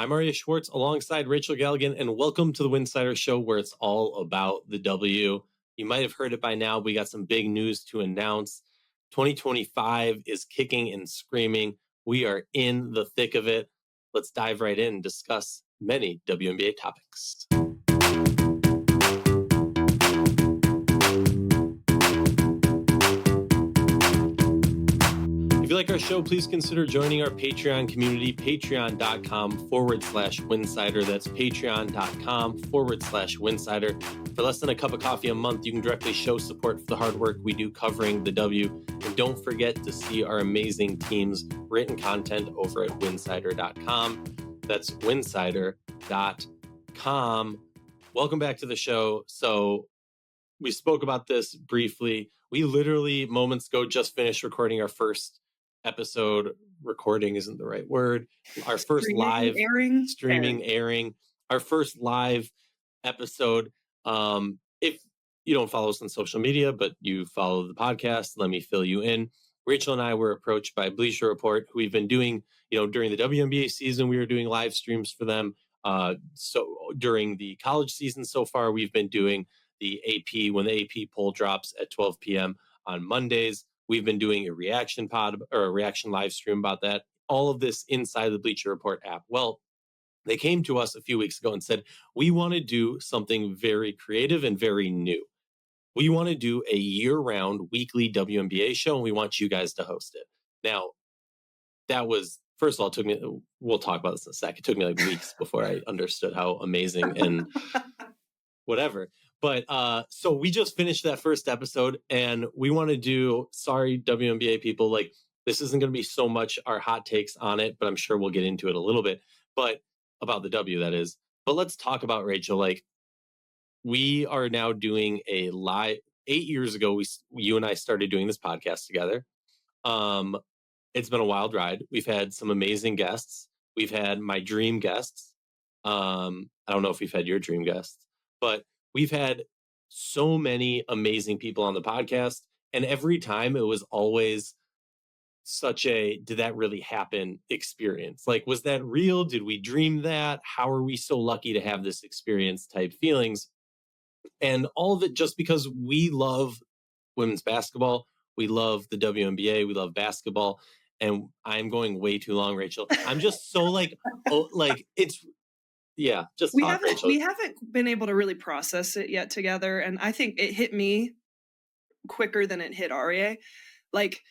I'm Arya Schwartz alongside Rachel Galligan, and welcome to the Winsidr Show, where it's all about the W. You might have heard it by now. We got some big news to announce. 2025 is kicking and screaming. We are in the thick of it. Let's dive right in and discuss many WNBA topics. If you like our show, please consider joining our Patreon community, patreon.com/Winsidr. That's patreon.com/Winsidr. For less than a cup of coffee a month, you can directly show support for the hard work we do covering the W. And don't forget to see our amazing team's written content over at winsidr.com. That's winsidr.com. Welcome back to the show. So we spoke about this briefly. We literally moments ago just finished recording our first episode. Recording isn't the right word. Our first streaming airing. Our first live episode. If you don't follow us on social media, but you follow the podcast, let me fill you in. Rachel and I were approached by Bleacher Report, who we've been doing, during the WNBA season, we were doing live streams for them. So during the college season so far, we've been doing the AP, when the AP poll drops at 12 p.m. on Mondays. We've been doing a reaction pod or a reaction live stream about that. All of this inside the Bleacher Report app. Well, they came to us a few weeks ago and said, we want to do something very creative and very new. We want to do a year-round weekly WNBA show, and we want you guys to host it. Now, that was, first of all, we'll talk about this in a sec. It took me like weeks before I understood how amazing and whatever. But so we just finished that first episode, and we want to do, sorry, WNBA people, like this isn't going to be so much our hot takes on it, but I'm sure we'll get into it a little bit, but about the W, that is. But let's talk about, Rachel, like we are now doing a live, 8 years ago, you and I started doing this podcast together. It's been a wild ride. We've had some amazing guests. We've had my dream guests. I don't know if we've had your dream guests, but we've had so many amazing people on the podcast. And every time it was always such a, did that really happen experience? Like, was that real? Did we dream that? How are we so lucky to have this experience type feelings? And all of it just because we love women's basketball. We love the WNBA. We love basketball. And I'm going way too long, Rachel. I'm just so it's, yeah, just we haven't been able to really process it yet together, and I think it hit me quicker than it hit Arya. Like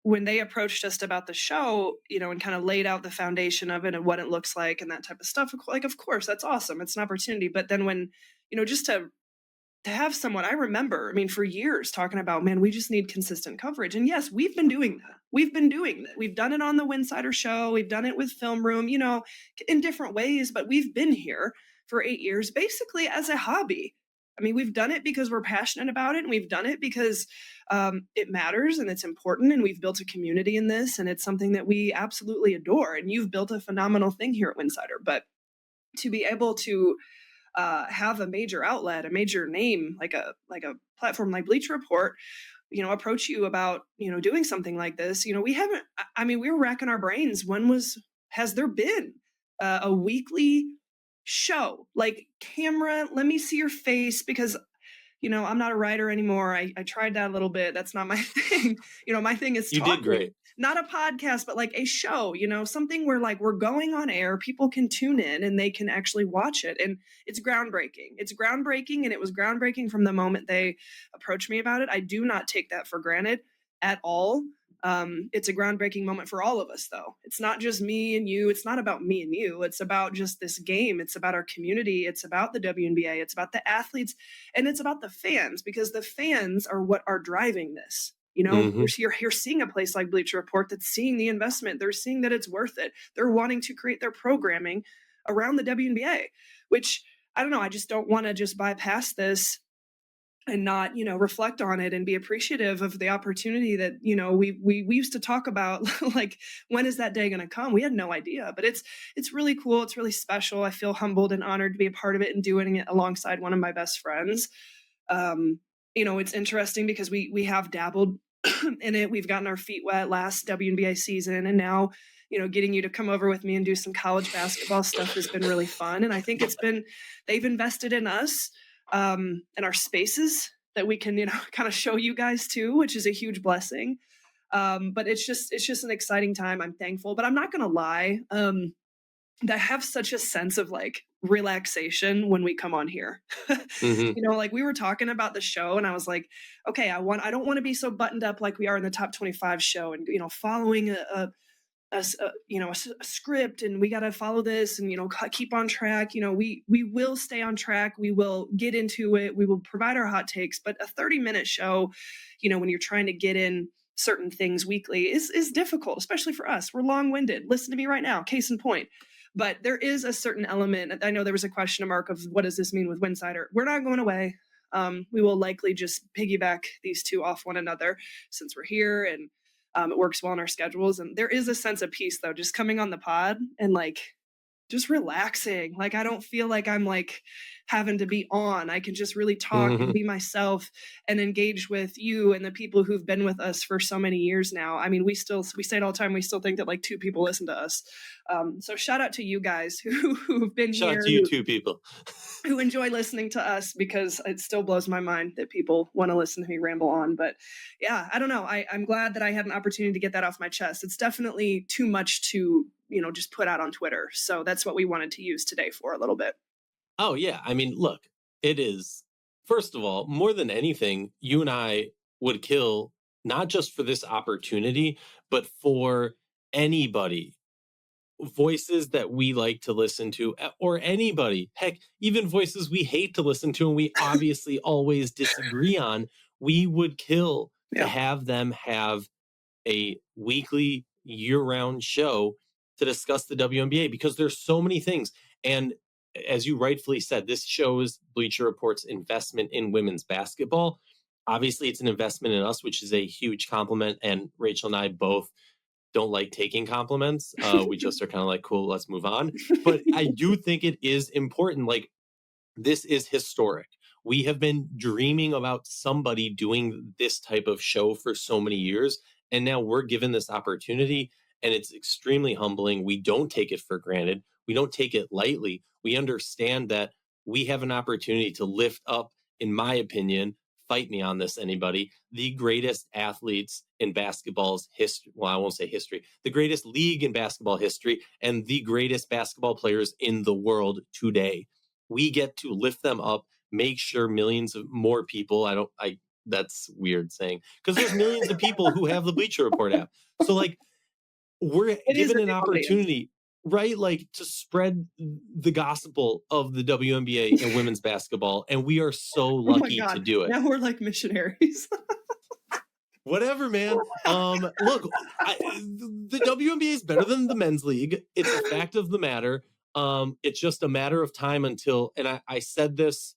when they approached us about the show, and kind of laid out the foundation of it and what it looks like and that type of stuff. Like, of course, that's awesome. It's an opportunity. But then when, just to have someone, I remember, for years talking about, man, we just need consistent coverage. And yes, we've been doing that. We've done it on the Winsidr Show. We've done it with Film Room, in different ways, but we've been here for 8 years, basically as a hobby. We've done it because we're passionate about it. And we've done it because it matters and it's important. And we've built a community in this. And it's something that we absolutely adore. And you've built a phenomenal thing here at Winsidr. But to be able to have a major outlet, a major name, like a platform like Bleacher Report, approach you about, doing something like this, we haven't, we were racking our brains. Has there been a weekly show, like camera, let me see your face, because, I'm not a writer anymore. I tried that a little bit. That's not my thing. My thing is talking. You did great. Not a podcast, but like a show, something where like we're going on air, people can tune in and they can actually watch it. And it's groundbreaking. And it was groundbreaking from the moment they approached me about it. I do not take that for granted at all. It's a groundbreaking moment for all of us, though. It's not just me and you. It's not about me and you. It's about just this game. It's about our community. It's about the WNBA. It's about the athletes. And it's about the fans, because the fans are what are driving this. You're seeing a place like Bleacher Report that's seeing the investment. They're seeing that it's worth it. They're wanting to create their programming around the WNBA, which, I don't know, I just don't want to just bypass this and not, reflect on it and be appreciative of the opportunity that, we used to talk about, like, when is that day going to come? We had no idea, but it's really cool. It's really special. I feel humbled and honored to be a part of it and doing it alongside one of my best friends. It's interesting because we have dabbled in it. We've gotten our feet wet last WNBA season, and now getting you to come over with me and do some college basketball stuff has been really fun. And I think they've invested in us and our spaces that we can, kind of show you guys too, which is a huge blessing. But it's just an exciting time. I'm thankful, but I'm not going to lie. I have such a sense of like relaxation when we come on here. Mm-hmm. Like we were talking about the show and I was like, okay, I don't want to be so buttoned up like we are in the top 25 show and, following a script and we got to follow this and, keep on track. We will stay on track. We will get into it. We will provide our hot takes, but a 30-minute show, when you're trying to get in certain things weekly is difficult, especially for us. We're long-winded. Listen to me right now. Case in point. But there is a certain element. I know there was a question mark of what does this mean with Winsidr? We're not going away. We will likely just piggyback these two off one another since we're here and it works well in our schedules. And there is a sense of peace though, just coming on the pod and like just relaxing. Like I don't feel like I'm like having to be on. I can just really talk and be myself and engage with you and the people who've been with us for so many years now. I mean, we say it all the time. We still think that like 2 people listen to us. So shout out to you guys who've been shout here. Out to you 2 people who enjoy listening to us, because it still blows my mind that people want to listen to me ramble on. But yeah, I don't know. I'm glad that I had an opportunity to get that off my chest. It's definitely too much to, just put out on Twitter. So that's what we wanted to use today for a little bit. Oh, yeah. I mean, look, it is, first of all, more than anything, you and I would kill not just for this opportunity, but for anybody, voices that we like to listen to, or anybody, heck, even voices we hate to listen to and we obviously always disagree on. We would kill to have them have a weekly, year-round show to discuss the WNBA, because there's so many things. And as you rightfully said, this shows Bleacher Report's investment in women's basketball. Obviously, it's an investment in us, which is a huge compliment. And Rachel and I both don't like taking compliments. We just are kind of like, cool, let's move on. But I do think it is important. Like, this is historic. We have been dreaming about somebody doing this type of show for so many years. And now we're given this opportunity, and it's extremely humbling. We don't take it for granted. We don't take it lightly. We understand that we have an opportunity to lift up, in my opinion, fight me on this, anybody, the greatest athletes in basketball's history. Well, I won't say history, the greatest league in basketball history, and the greatest basketball players in the world today. We get to lift them up, make sure millions of more people, that's weird saying, because there's millions of people who have the Bleacher Report app. So like, we're given an opportunity, right? Like, to spread the gospel of the WNBA and women's basketball. And we are so lucky to do it. Now we're like missionaries. Whatever, man. Look, the WNBA is better than the men's league. It's a fact of the matter. It's just a matter of time until, and I said this,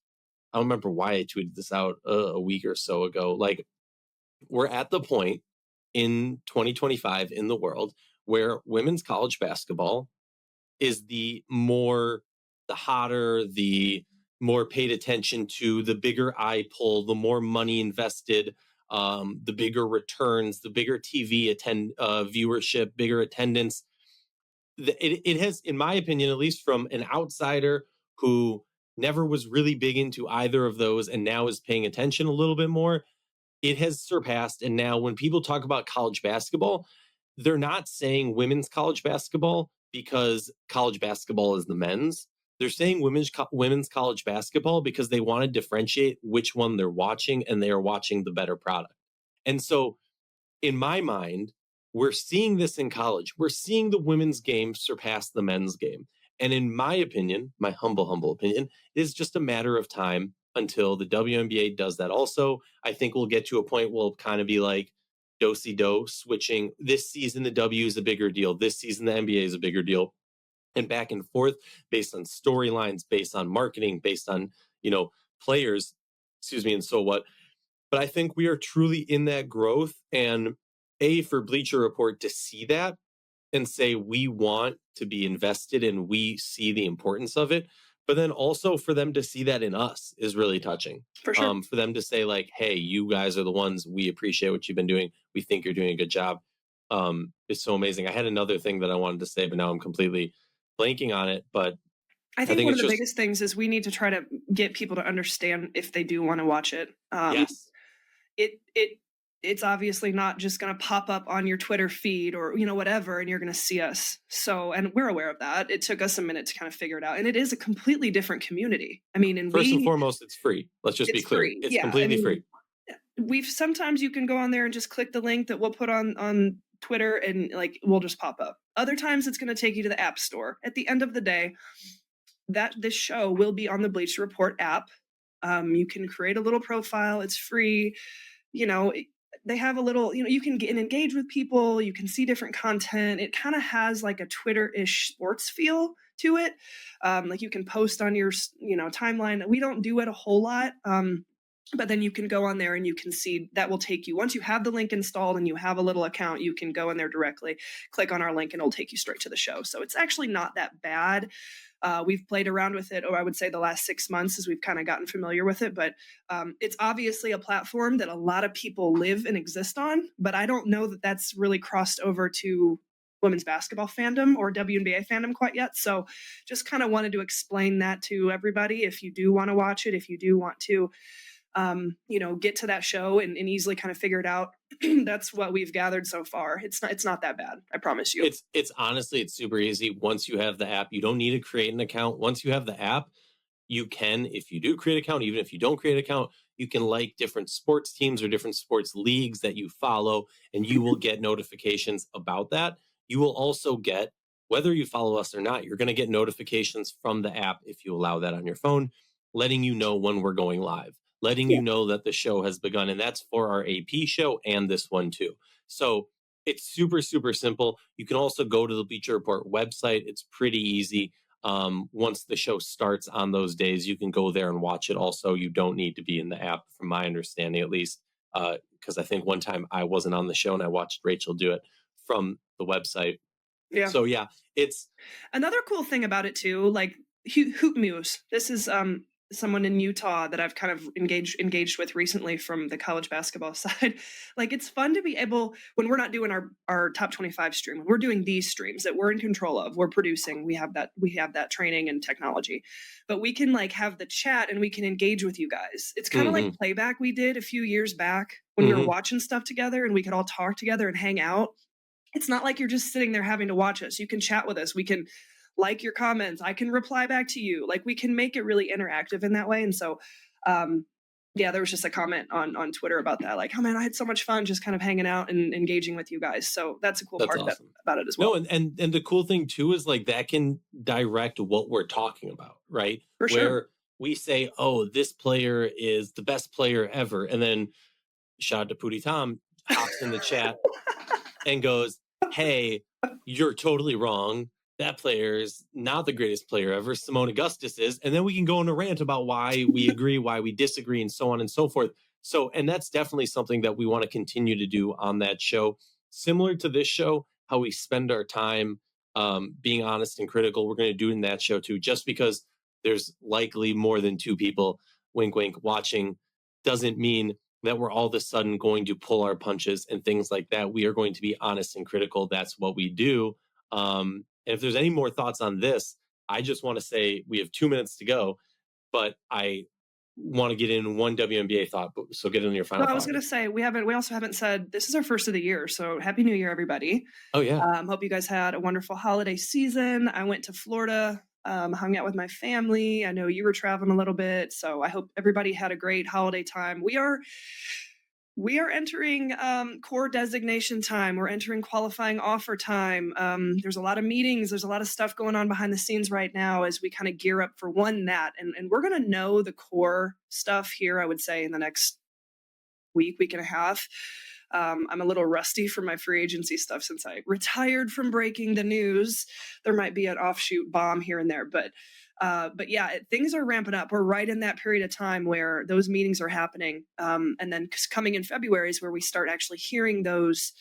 I don't remember why I tweeted this out a week or so ago. Like, we're at the point in 2025 in the world where women's college basketball is the hotter, the more paid attention to, the bigger eye pull, the more money invested, the bigger returns, the bigger TV viewership, bigger attendance. It has, in my opinion, at least from an outsider who never was really big into either of those and now is paying attention a little bit more, it has surpassed. And now when people talk about college basketball, they're not saying women's college basketball because college basketball is the men's. They're saying women's college basketball because they want to differentiate which one they're watching, and they are watching the better product. And so in my mind, we're seeing this in college. We're seeing the women's game surpass the men's game. And in my opinion, my humble opinion, it is just a matter of time until the WNBA does that also. I think we'll get to a point where we'll kind of be like do-si-do, switching. This season, the W is a bigger deal. This season, the NBA is a bigger deal. And back and forth based on storylines, based on marketing, based on, players, and so what. But I think we are truly in that growth. And for Bleacher Report to see that and say, we want to be invested and we see the importance of it. But then also for them to see that in us is really touching. For sure. For them to say like, hey, you guys are the ones, we appreciate what you've been doing. We think you're doing a good job. is so amazing. I had another thing that I wanted to say, but now I'm completely blanking on it. But I think think one it's of the just biggest things is we need to try to get people to understand if they do want to watch it. yes, It's obviously not just going to pop up on your Twitter feed or, whatever, and you're going to see us. So, and we're aware of that. It took us a minute to kind of figure it out. And it is a completely different community. I mean, first and foremost, it's free. Let's just be it's clear. free. It's Yeah. completely free. Sometimes you can go on there and just click the link that we'll put on Twitter and like, we'll just pop up. Other times it's going to take you to the App Store. At the end of the day, this show will be on the Bleacher Report app. You can create a little profile. It's free. They have a little, you can get and engage with people. You can see different content. It kind of has like a Twitter-ish sports feel to it. Like you can post on your, timeline. We don't do it a whole lot. But then you can go on there and you can see that will take you, once you have the link installed and you have a little account, you can go in there directly, click on our link, and it'll take you straight to the show. So it's actually not that bad. We've played around with it, I would say the last 6 months as we've kind of gotten familiar with it. But it's obviously a platform that a lot of people live and exist on. But I don't know that that's really crossed over to women's basketball fandom or WNBA fandom quite yet. So just kind of wanted to explain that to everybody. If you do want to watch it, if you do want to, get to that show and easily kind of figure it out. That's what we've gathered so far. It's not that bad. I promise you. It's honestly, it's super easy. Once you have the app, you don't need to create an account. Once you have the app, you can, if you do create an account, even if you don't create an account, you can like different sports teams or different sports leagues that you follow, and you will get notifications about that. You will also get, whether you follow us or not, you're going to get notifications from the app if you allow that on your phone, letting you know when we're going live, letting you know that the show has begun. And that's for our AP show and this one too. So it's super, super simple. You can also go to the Bleacher Report website. It's pretty easy. Once the show starts on those days, you can go there and watch it. Also, you don't need to be in the app, from my understanding, at least, because I think one time I wasn't on the show and I watched Rachel do it from the website. Yeah. So yeah, it's another cool thing about it too. Like Hoop Muse. This is someone in Utah that I've kind of engaged with recently from the college basketball side. Like it's fun to be able, when we're not doing our top 25 stream, when we're doing these streams that we're in control of, we're producing, we have that training and technology, but we can like have the chat and we can engage with you guys. It's kind of like playback we did a few years back when we were watching stuff together and we could all talk together and hang out. It's not like you're just sitting there having to watch us. You can chat with us. We can like your comments. I can reply back to you. Like we can make it really interactive in that way. And so, there was just a comment on Twitter about that. Like, oh man, I had so much fun just kind of hanging out and engaging with you guys. So that's a cool part awesome. About it as well. No, and the cool thing too is like that can direct what we're talking about, right? For sure. Where we say, oh, this player is the best player ever. And then shout out to Pootie Tom hops in the chat and goes, hey, you're totally wrong. That player is not the greatest player ever. Simone Augustus is. And then we can go on a rant about why we agree, why we disagree, and so on and so forth. So, and that's definitely something that we want to continue to do on that show. Similar to this show, how we spend our time being honest and critical, we're going to do it in that show too. Just because there's likely more than 2 people, wink, wink, watching doesn't mean that we're all of a sudden going to pull our punches and things like that. We are going to be honest and critical. That's what we do. And if there's any more thoughts on this, I just want to say we have 2 minutes to go, but I want to get in one WNBA thought. So get in your final. Well, I was going to say we also haven't said this is our first of the year. So Happy New Year, everybody. Oh yeah. Hope you guys had a wonderful holiday season. I went to Florida, hung out with my family. I know you were traveling a little bit, so I hope everybody had a great holiday time. We are entering core designation time. We're entering qualifying offer time. There's a lot of meetings. There's a lot of stuff going on behind the scenes right now as we kind of gear up for that. And we're going to know the core stuff here, I would say, in the next week and a half. I'm a little rusty from my free agency stuff since I retired from breaking the news. There might be an offshoot bomb here and there, but yeah, things are ramping up. We're right in that period of time where those meetings are happening. And then coming in February is where we start actually hearing those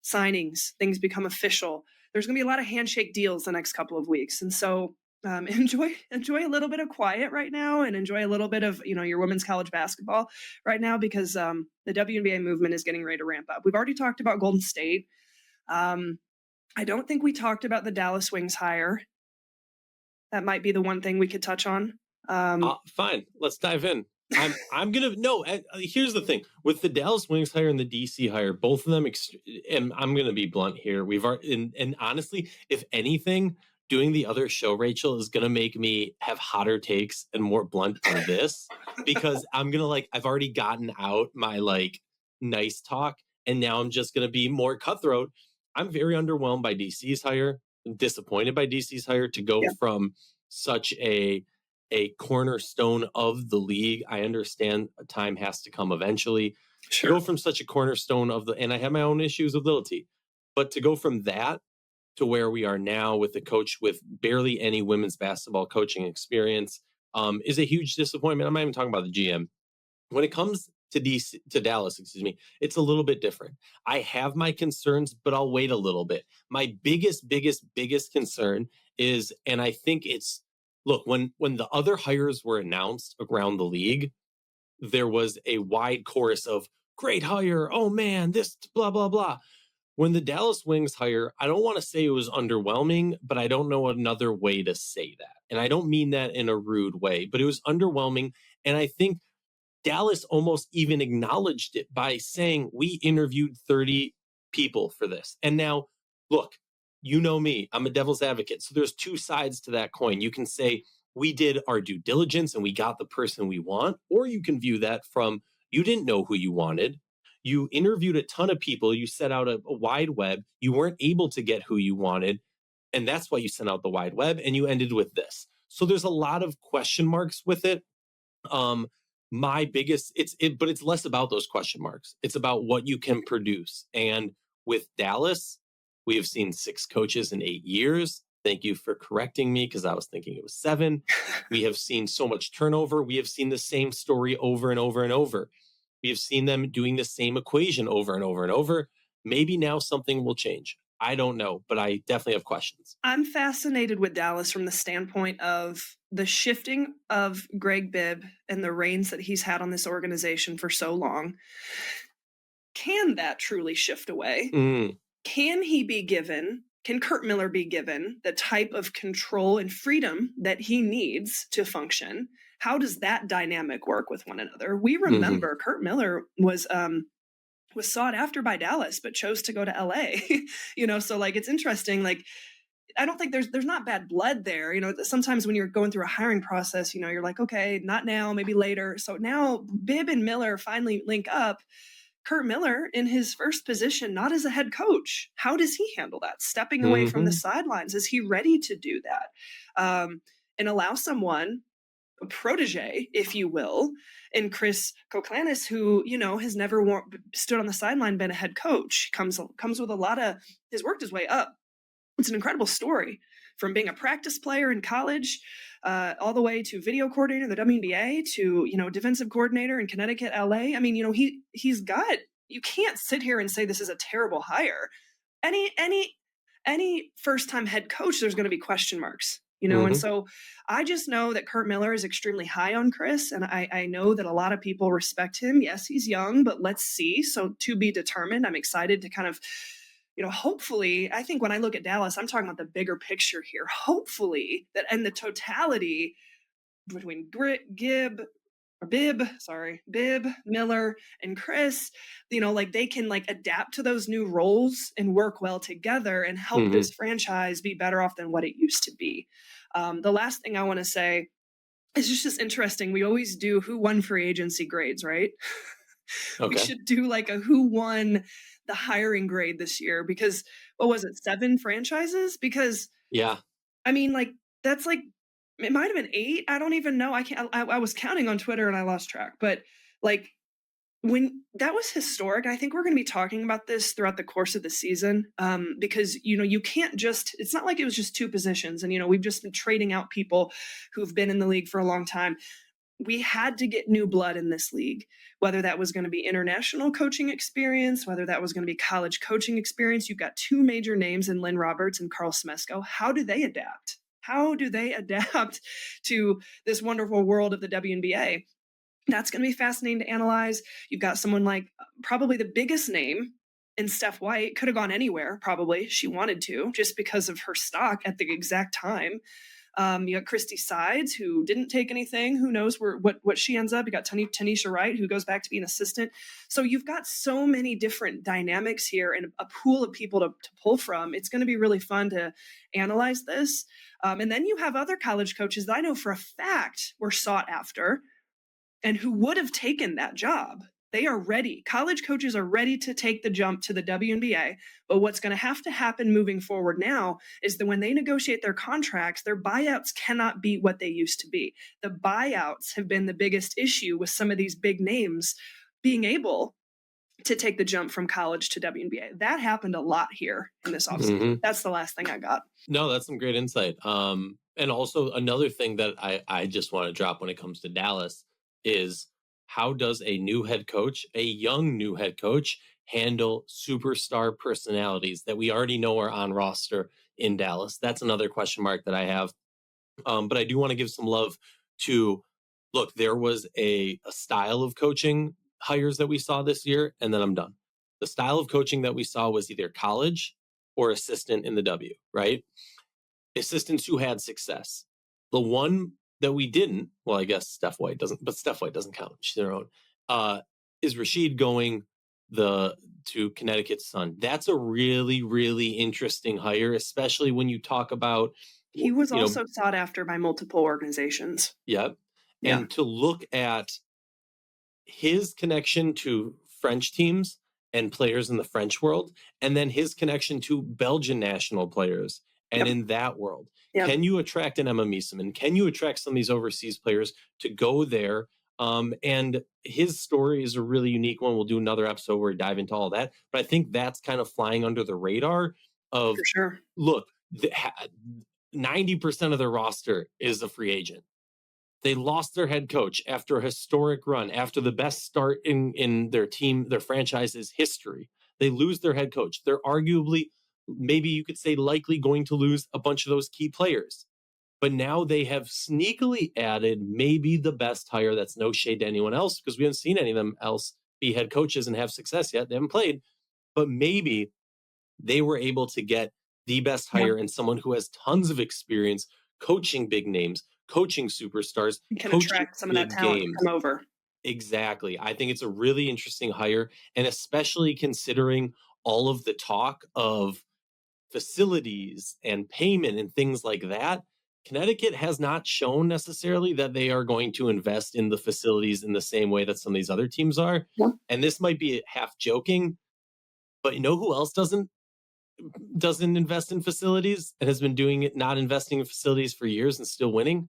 signings. Things become official. There's going to be a lot of handshake deals the next couple of weeks. And so enjoy a little bit of quiet right now and enjoy a little bit of, your women's college basketball right now because the WNBA movement is getting ready to ramp up. We've already talked about Golden State. I don't think we talked about the Dallas Wings hire. That might be the one thing we could touch on. Fine, let's dive in. I'm gonna no. Here's the thing with the Dallas Wings hire and the DC hire, both of them. And I'm gonna be blunt here. We've already, and honestly, if anything, doing the other show, Rachel, is gonna make me have hotter takes and more blunt on this because I'm gonna I've already gotten out my nice talk, and now I'm just gonna be more cutthroat. I'm very underwhelmed by DC's hire. I'm disappointed by DC's hire to go from such a cornerstone of the league. I understand a time has to come eventually. Sure. To go from such a cornerstone of and I have my own issues with Little T, but to go from that to where we are now with a coach with barely any women's basketball coaching experience is a huge disappointment. I'm not even talking about the GM. When it comes to Dallas, it's a little bit different. I have my concerns, but I'll wait a little bit. My biggest concern is, and I think it's, look, when the other hires were announced around the league, there was a wide chorus of great hire. Oh man, this blah, blah, blah. When the Dallas Wings hire, I don't want to say it was underwhelming, but I don't know another way to say that. And I don't mean that in a rude way, but it was underwhelming. And I think Dallas almost even acknowledged it by saying, we interviewed 30 people for this. And now, look, you know me, I'm a devil's advocate. So there's two sides to that coin. You can say we did our due diligence and we got the person we want, or you can view that from you didn't know who you wanted. You interviewed a ton of people. You set out a wide web. You weren't able to get who you wanted. And that's why you sent out the wide web and you ended with this. So there's a lot of question marks with it. My biggest, but it's less about those question marks. It's about what you can produce. And with Dallas, we have seen 6 coaches in 8 years. Thank you for correcting me because I was thinking it was 7. We have seen so much turnover. We have seen the same story over and over and over. We have seen them doing the same equation over and over and over. Maybe now something will change. I don't know, but I definitely have questions. I'm fascinated with Dallas from the standpoint of the shifting of Greg Bibb and the reins that he's had on this organization for so long. Can that truly shift away? Can Curt Miller be given the type of control and freedom that he needs to function? How does that dynamic work with one another? We remember Curt Miller was sought after by Dallas, but chose to go to LA, so it's interesting. I don't think there's not bad blood there. Sometimes when you're going through a hiring process, you're like, okay, not now, maybe later. So now Bibb and Miller finally link up. Curt Miller in his first position, not as a head coach. How does he handle that? Stepping away from the sidelines. Is he ready to do that? And allow someone, a protege, if you will, and Chris Koklanis, who, has never stood on the sideline, been a head coach, comes with a lot of, has worked his way up. It's an incredible story from being a practice player in college, all the way to video coordinator in the WNBA to, defensive coordinator in Connecticut, LA. I mean, he's got, you can't sit here and say this is a terrible hire. Any first-time head coach, there's going to be question marks. And so I just know that Curt Miller is extremely high on Chris, and I know that a lot of people respect him. Yes, he's young, but let's see. So to be determined. I'm excited to kind of, hopefully, I think when I look at Dallas, I'm talking about the bigger picture here. Hopefully that, and the totality between Bibb, Miller, and Chris, they can adapt to those new roles and work well together and help this franchise be better off than what it used to be. The last thing I want to say is just interesting. We always do who won free agency grades, right? Okay. We should do a who won the hiring grade this year, because what was it, 7 franchises? Because I mean, that's it might have been 8. I don't even know. I was counting on Twitter and I lost track, but when that was historic. I think we're going to be talking about this throughout the course of the season, because, you can't just, it's not like it was just 2 positions and, we've just been trading out people who've been in the league for a long time. We had to get new blood in this league, whether that was going to be international coaching experience, whether that was going to be college coaching experience. You've got 2 major names in Lynn Roberts and Carl Smesko. How do they adapt? How do they adapt to this wonderful world of the WNBA? That's going to be fascinating to analyze. You've got someone like probably the biggest name and Steph White could have gone anywhere, probably. She wanted to, just because of her stock at the exact time. You got Christy Sides, who didn't take anything. Who knows what she ends up? You got Tanisha Wright, who goes back to be an assistant. So you've got so many different dynamics here and a pool of people to pull from. It's going to be really fun to analyze this. And then you have other college coaches that I know for a fact were sought after and who would have taken that job. They are ready. College coaches are ready to take the jump to the WNBA. But what's going to have to happen moving forward now is that when they negotiate their contracts, their buyouts cannot be what they used to be. The buyouts have been the biggest issue with some of these big names being able to take the jump from college to WNBA. That happened a lot here in this offseason. Mm-hmm. That's the last thing I got. No, that's some great insight. And also another thing that I just want to drop when it comes to Dallas is, how does a new head coach, a young new head coach, handle superstar personalities that we already know are on roster in Dallas? That's another question mark that I have. But I do want to give some love to, look, there was a style of coaching hires that we saw this year, and then I'm done. The style of coaching that we saw was either college or assistant in the W, right? Assistants who had success. The one that we didn't, well, I guess Steph White doesn't, but Steph White doesn't count. She's their own. Is Rashid going to Connecticut's Sun? That's a really, really interesting hire, especially when you talk about. He was also sought after by multiple organizations. Yep. Yeah. And to look at his connection to French teams and players in the French world, and then his connection to Belgian national players. And in that world, can you attract an Emma Mieseman? Can you attract some of these overseas players to go there? And his story is a really unique one. We'll do another episode where we dive into all that. But I think that's kind of flying under the radar of, for sure. Look, 90% of their roster is a free agent. They lost their head coach after a historic run, after the best start in their team, their franchise's history. They lose their head coach. They're arguably, maybe you could say, likely going to lose a bunch of those key players. But now they have sneakily added maybe the best hire. That's no shade to anyone else, because we haven't seen any of them else be head coaches and have success yet. They haven't played. But maybe they were able to get the best hire and someone who has tons of experience coaching big names, coaching superstars. You can attract some of that talent to come over. Exactly. I think it's a really interesting hire, and especially considering all of the talk of facilities and payment and things like that. Connecticut has not shown necessarily that they are going to invest in the facilities in the same way that some of these other teams are. Yeah. And this might be half joking, but you know who else doesn't invest in facilities and has been doing it, not investing in facilities for years and still winning?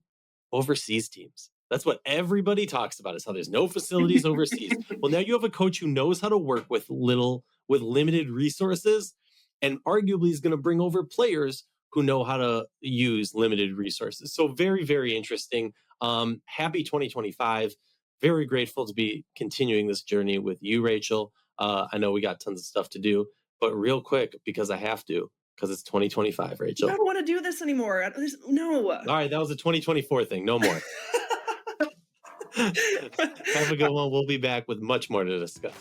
Overseas teams. That's what everybody talks about, is how there's no facilities overseas. Well, now you have a coach who knows how to work with limited resources, and arguably is going to bring over players who know how to use limited resources. So very, very interesting. Happy 2025. Very grateful to be continuing this journey with you, Rachel. I know we got tons of stuff to do, but real quick, because I have to, because it's 2025, Rachel. I don't want to do this anymore. No. All right, that was a 2024 thing. No more. Have a good one. We'll be back with much more to discuss.